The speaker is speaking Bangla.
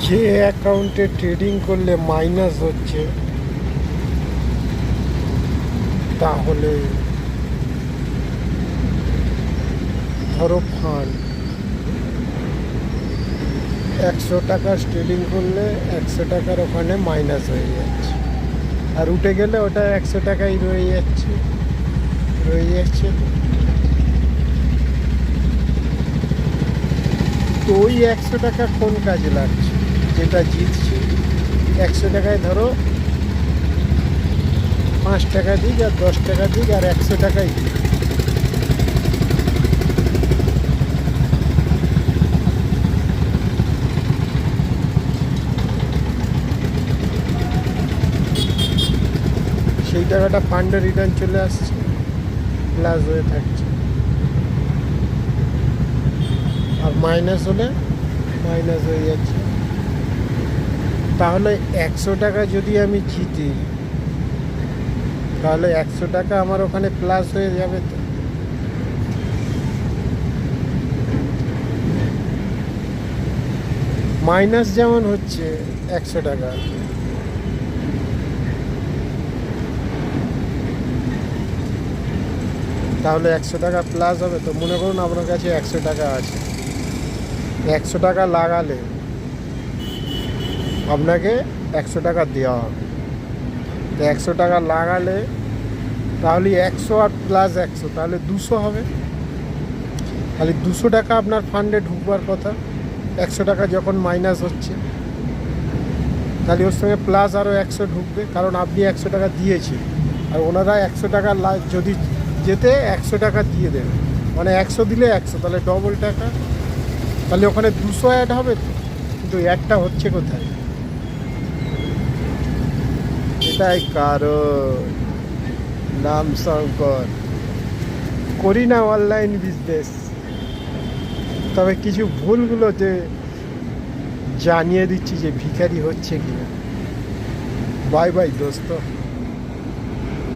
যে অ্যাকাউন্টে ট্রেডিং করলে মাইনাস হচ্ছে তাহলে ধরো ফান্ড 100 টাকা ট্রেডিং করলে 100 টাকার ওখানে মাইনাস হয়ে যাচ্ছে, আর উঠে গেলে ওটা 100 টাকাই রয়ে যাচ্ছে। তো ওই 100 টাকা কোন কাজে লাগছে? যেটা জিতছে 100 টাকায় ধরো 5 টাকা দিক আর 10 টাকা দিক আর 100 টাকাই দিক, সেই টাকাটা ফান্ডে রিটার্ন চলে আসছে, প্লাস হয়ে থাকছে। আর মাইনাস হলে মাইনাস হয়ে যাচ্ছে। তাহলে 100 টাকা যদি আমি জিতি তাহলে 100 টাকা আমার ওখানে প্লাস হয়ে যাবে। তো মাইনাস যেমন হচ্ছে 100 টাকা, তাহলে 100 টাকা প্লাস হবে। তো মনে করুন আপনার কাছে 100 টাকা আছে, 100 টাকা লাগালে আপনাকে 100 টাকা দেওয়া হবে। তো 100 টাকা লাগালে তাহলে 100 আর প্লাস 100 তাহলে 200 হবে। তাহলে 200 টাকা আপনার ফান্ডে ঢুকবার কথা। 100 টাকা যখন মাইনাস হচ্ছে তাহলে ওর সঙ্গে প্লাস আরও 100 ঢুকবে, কারণ আপনি 100 টাকা দিয়েছেন আর ওনারা 100 টাকা যদি যেতে 100 টাকা দিয়ে দেবে, মানে 100 দিলে 100, তাহলে ডবল টাকা। তাহলে ওখানে 200 অ্যাড হবে। তো কিন্তু অ্যাডটা হচ্ছে কোথায়? এটাই কারণ নাম শঙ্কর, করি না অনলাইন বিজনেস। তবে কিছু ভুলগুলো যে জানিয়ে দিচ্ছি যে ভিখারি হচ্ছে কিনা। বাই বাই দোস্ত।